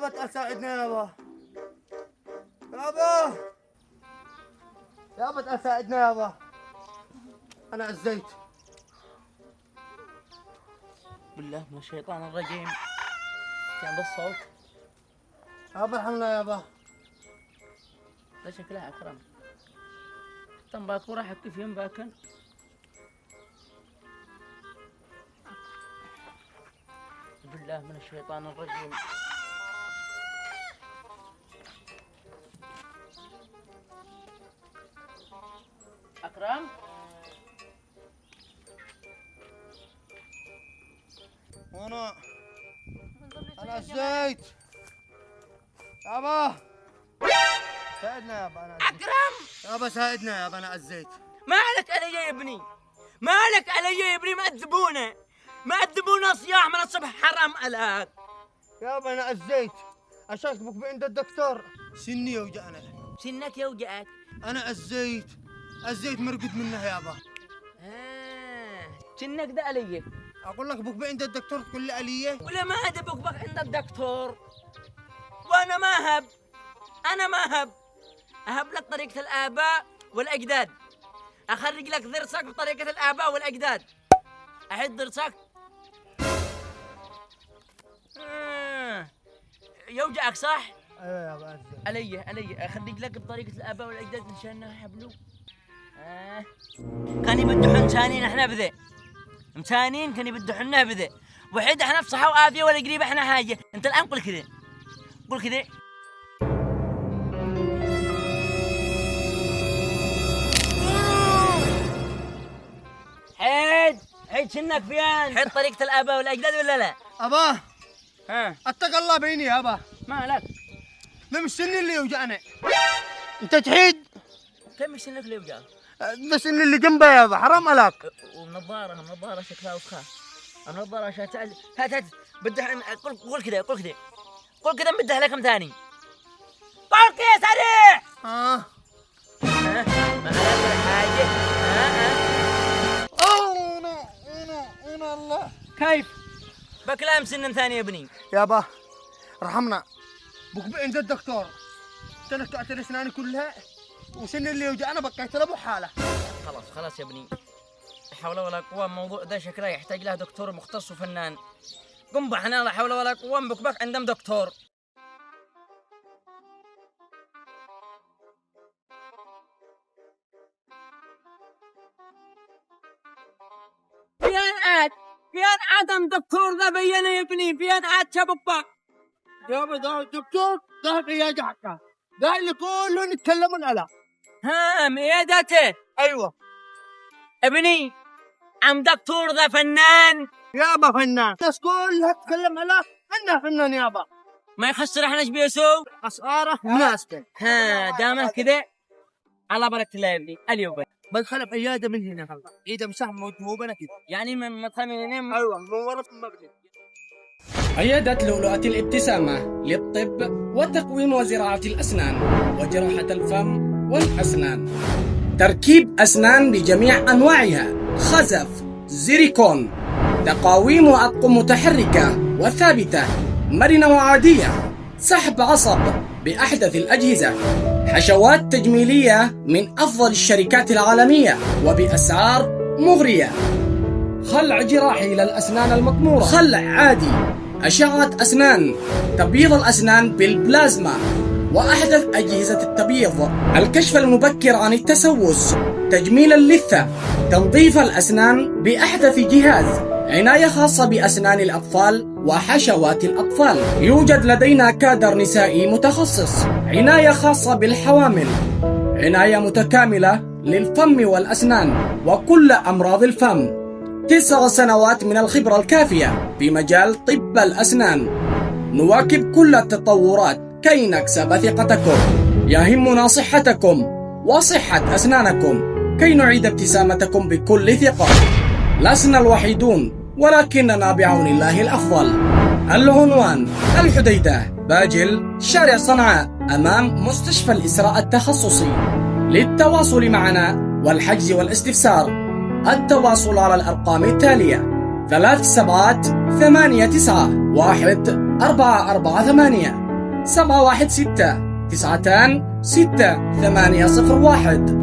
يابا تعال ساعدنا يابا. يابا يابا تعال ساعدنا يابا. أنا عزيت. بالله من الشيطان الرجيم. كان ذا الصوت. يابا ارحمنا يابا. لا شكلها أكرم. تم باكورة حكي فيهم باكن. بالله من الشيطان الرجيم. أكرم؟ أنا عزيت. يابا ساعدنا يابا. أنا عزيت. أكرم! يابا ساعدنا يابا. أنا عزيت. ما عليك علي يا ابني. ما عليك علي يا ابني. مأدبونا صياح من الصبح. حرام عليك. يابا أنا عزيت. أشاكبك عند الدكتور. سني يوجعنا. سنك يوجعك. أنا عزيت مرقد منه يابا. سنك ده علي. أقول لك بك عند الدكتور تقول لي عليه. ولا ما أدبك بك عند الدكتور. وأنا ما أهب لك طريقة الآباء والأجداد. أخرج لك ضرسك بطريقة الآباء والأجداد. أحد ضرسك. يوجعك صح؟ أيوة يابا عزيت. علي أخرج لك بطريقة الآباء والأجداد إن شاء الله يحبلوا. كان يبدحون مسانين احنا بذي. مسانين كان يبدحونا بذي. وحيد احنا في صحة وآفية ولا قريب احنا حاجة. انت الآن قل كذا. حيد شنك فيان. حيد طريقة الآباء والأجداد ولا لا؟ أباه ها اتق الله بيني يابا. ما لك. لم السن اللي يوجعنا. انت تحيد. كم سنك اللي يوجعك؟ بس ان اللي جنبه يابا حرام عليك. ونظارة شكلها وسخة. النظارة عشان تعال. هات بدح. قول كذا بدح لك كم ثاني. قول كذا سريع. ما عليك حاجة. انا الله. كيف؟ بكلام سن ثاني يا ابني. يابا رحمنا. بك عند الدكتور. تنكأت اسناني كلها وسن اللي يوجعنا بقيت له حاله. خلاص يا ابني. لا حول ولا قوة. الموضوع ده شكله يحتاج له دكتور مختص وفنان. قم بحنا. لا حول ولا قوة. بك عندهم دكتور. فين عدم دكتور ذا بينا يا ابني. فين عاد شبكة يابا ده الدكتور ده عيادة حقه. ده اللي كلهم يتكلمون عليه. عيادته. ايوه ابني. عم دكتور ذا فنان. يابا فنان. الناس كلها تتكلم عليه انه فنان يابا. ما يخسر احنا ايش بيسوي. اسعاره مناسبة. دامه كذا على بركة الله يا ابني. اليوم بدخل بعيادة من هنا خلاص. اذا مسح موجوبنا كذا. يعني من مدخل من هنا. ايوه من ورا المبنى. عيادة لؤلؤة الابتسامة للطب وتقويم وزراعة الأسنان وجراحة الفم والأسنان. تركيب أسنان بجميع أنواعها. خزف، زيريكون، تقاويم وأطقم متحركة وثابتة، مرنة وعادية، سحب عصب بأحدث الأجهزة، حشوات تجميلية من أفضل الشركات العالمية وبأسعار مغرية، خلع جراحي للأسنان المطمورة، خلع عادي، أشعة أسنان، تبييض الأسنان بالبلازما وأحدث أجهزة التبييض، الكشف المبكر عن التسوس، تجميل اللثة، تنظيف الأسنان بأحدث جهاز، عناية خاصة بأسنان الأطفال وحشوات الأطفال. يوجد لدينا كادر نسائي متخصص، عناية خاصة بالحوامل، عناية متكاملة للفم والأسنان وكل أمراض الفم. 9 سنوات من الخبرة الكافية في مجال طب الأسنان. نواكب كل التطورات كي نكسب ثقتكم. يهمنا صحتكم وصحة أسنانكم كي نعيد ابتسامتكم بكل ثقة. لسنا الوحيدون ولكننا بعون الله الأفضل. العنوان: الحديدة، باجل، شارع صنعاء، أمام مستشفى الإسراء التخصصي. للتواصل معنا والحجز والاستفسار التواصل على الأرقام التالية: 37891448 716 92 6 801.